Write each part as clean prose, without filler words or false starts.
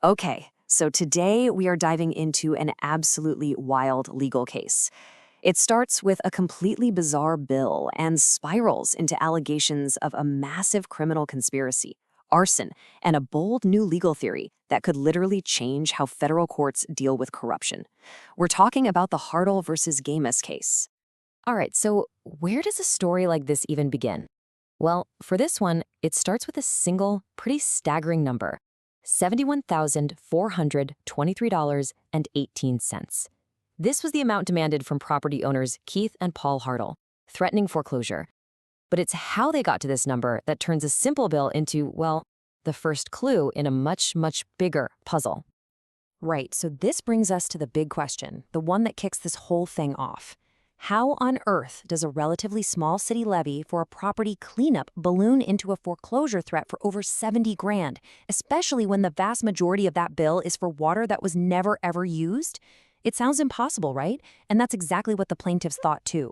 Okay, so today we are diving into an absolutely wild legal case. It starts with a completely bizarre bill and spirals into allegations of a massive criminal conspiracy, arson, and a bold new legal theory that could literally change how federal courts deal with corruption. We're talking about the Hartl versus Gamus case. All right, so where does a story like this even begin? Well, for this one, it starts with a single, pretty staggering number: $71,423.18. This was the amount demanded from property owners Keith and Paul Hartl, threatening foreclosure. But it's how they got to this number that turns a simple bill into, well, the first clue in a much, much bigger puzzle. Right, so this brings us to the big question, the one that kicks this whole thing off. How on earth does a relatively small city levy for a property cleanup balloon into a foreclosure threat for over 70 grand, especially when the vast majority of that bill is for water that was never ever used? It sounds impossible, right? And that's exactly what the plaintiffs thought too.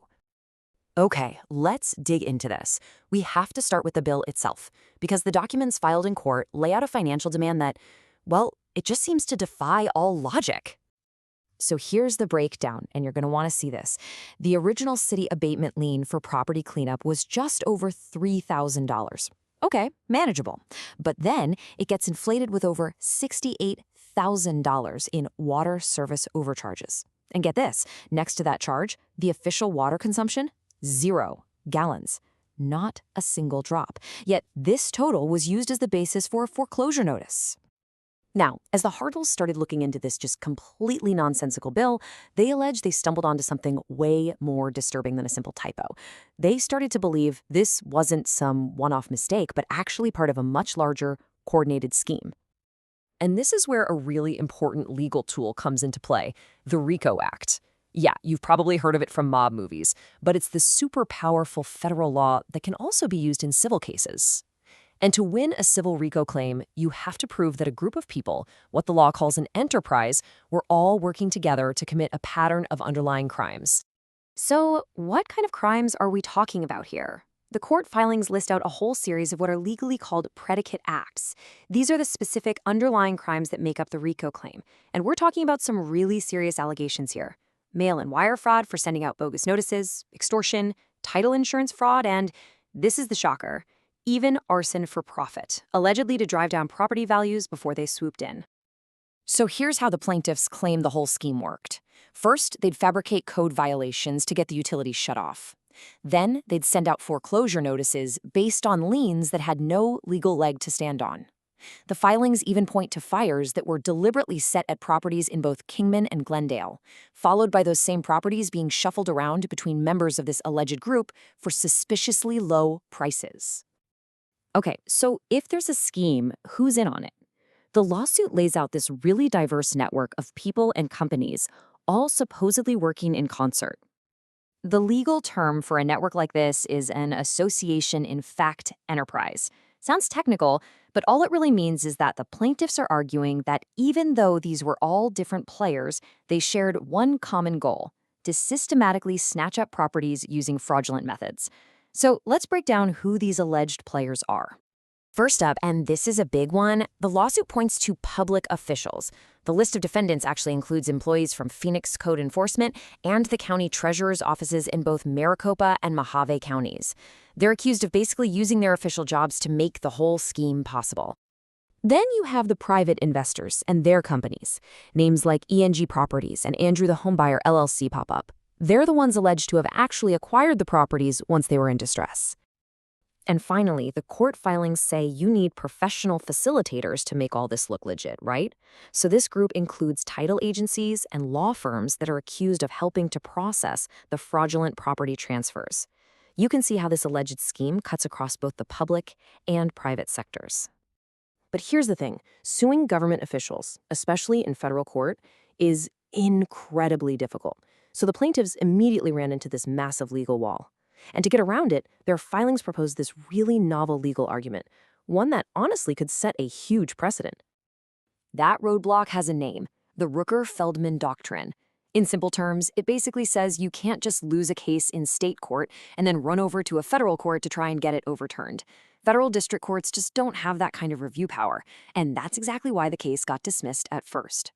Okay, let's dig into this. We have to start with the bill itself, because the documents filed in court lay out a financial demand that, well, it just seems to defy all logic. So here's the breakdown, and you're going to want to see this. The original city abatement lien for property cleanup was just over $3,000. Okay, manageable. But then it gets inflated with over $68,000 in water service overcharges. And get this, next to that charge, the official water consumption, 0 gallons. Not a single drop. Yet this total was used as the basis for a foreclosure notice. Now, as the Hartles started looking into this just completely nonsensical bill, they alleged they stumbled onto something way more disturbing than a simple typo. They started to believe this wasn't some one-off mistake, but actually part of a much larger, coordinated scheme. And this is where a really important legal tool comes into play, the RICO Act. Yeah, you've probably heard of it from mob movies, but it's the super powerful federal law that can also be used in civil cases. And to win a civil RICO claim, you have to prove that a group of people, what the law calls an enterprise, were all working together to commit a pattern of underlying crimes. So, what kind of crimes are we talking about here? The court filings list out a whole series of what are legally called predicate acts. These are the specific underlying crimes that make up the RICO claim. And we're talking about some really serious allegations here: mail and wire fraud for sending out bogus notices, extortion, title insurance fraud, and this is the shocker: even arson for profit, allegedly to drive down property values before they swooped in. So here's how the plaintiffs claim the whole scheme worked. First, they'd fabricate code violations to get the utilities shut off. Then, they'd send out foreclosure notices based on liens that had no legal leg to stand on. The filings even point to fires that were deliberately set at properties in both Kingman and Glendale, followed by those same properties being shuffled around between members of this alleged group for suspiciously low prices. Okay, so if there's a scheme, who's in on it? The lawsuit lays out this really diverse network of people and companies, all supposedly working in concert. The legal term for a network like this is an association in fact enterprise. Sounds technical, but all it really means is that the plaintiffs are arguing that even though these were all different players, they shared one common goal: to systematically snatch up properties using fraudulent methods. So let's break down who these alleged players are. First up, and this is a big one, the lawsuit points to public officials. The list of defendants actually includes employees from Phoenix Code Enforcement and the county treasurer's offices in both Maricopa and Mojave counties. They're accused of basically using their official jobs to make the whole scheme possible. Then you have the private investors and their companies. Names like ENG Properties and Andrew the Homebuyer LLC pop up. They're the ones alleged to have actually acquired the properties once they were in distress. And finally, the court filings say you need professional facilitators to make all this look legit, right? So this group includes title agencies and law firms that are accused of helping to process the fraudulent property transfers. You can see how this alleged scheme cuts across both the public and private sectors. But here's the thing: suing government officials, especially in federal court, is incredibly difficult. So the plaintiffs immediately ran into this massive legal wall. And to get around it, their filings proposed this really novel legal argument, one that honestly could set a huge precedent. That roadblock has a name: the Rooker-Feldman Doctrine. In simple terms, it basically says you can't just lose a case in state court and then run over to a federal court to try and get it overturned. Federal district courts just don't have that kind of review power, and that's exactly why the case got dismissed at first.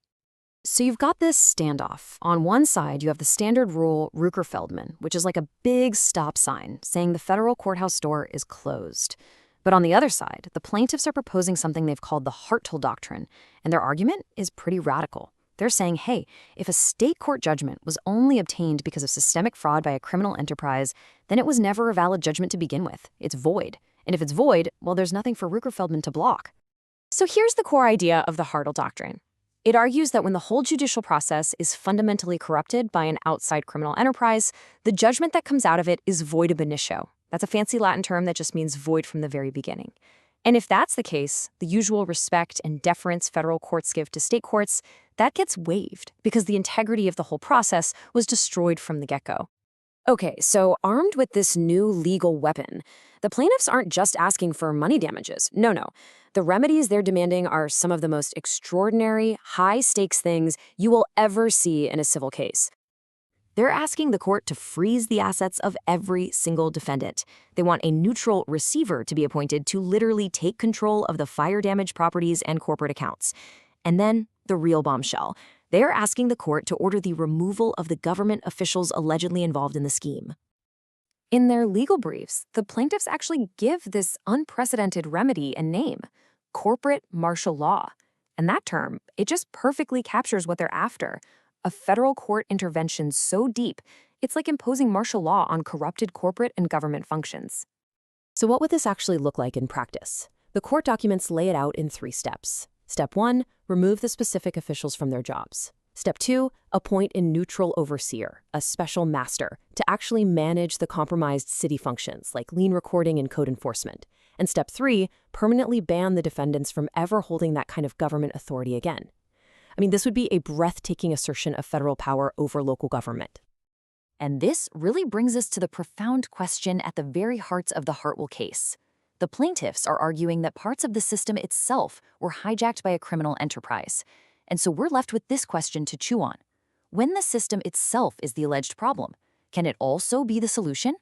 So you've got this standoff. On one side, you have the standard rule Rooker-Feldman, which is like a big stop sign saying the federal courthouse door is closed. But on the other side, the plaintiffs are proposing something they've called the Hartl Doctrine, and their argument is pretty radical. They're saying, hey, if a state court judgment was only obtained because of systemic fraud by a criminal enterprise, then it was never a valid judgment to begin with. It's void. And if it's void, well, there's nothing for Rooker-Feldman to block. So here's the core idea of the Hartl Doctrine. It argues that when the whole judicial process is fundamentally corrupted by an outside criminal enterprise, the judgment that comes out of it is void ab initio. That's a fancy Latin term that just means void from the very beginning. And if that's the case, the usual respect and deference federal courts give to state courts, that gets waived because the integrity of the whole process was destroyed from the get-go. Okay, so armed with this new legal weapon, the plaintiffs aren't just asking for money damages. No. The remedies they're demanding are some of the most extraordinary, high-stakes things you will ever see in a civil case. They're asking the court to freeze the assets of every single defendant. They want a neutral receiver to be appointed to literally take control of the fire damage properties and corporate accounts. And then the real bombshell. They are asking the court to order the removal of the government officials allegedly involved in the scheme. In their legal briefs, the plaintiffs actually give this unprecedented remedy a name: corporate martial law. And that term, it just perfectly captures what they're after. A federal court intervention so deep, it's like imposing martial law on corrupted corporate and government functions. So what would this actually look like in practice? The court documents lay it out in 3 steps. Step 1, remove the specific officials from their jobs. Step 2, appoint a neutral overseer, a special master, to actually manage the compromised city functions like lien recording and code enforcement. And step 3, permanently ban the defendants from ever holding that kind of government authority again. I mean, this would be a breathtaking assertion of federal power over local government. And this really brings us to the profound question at the very heart of the Hartl case. The plaintiffs are arguing that parts of the system itself were hijacked by a criminal enterprise. And so we're left with this question to chew on. When the system itself is the alleged problem, can it also be the solution?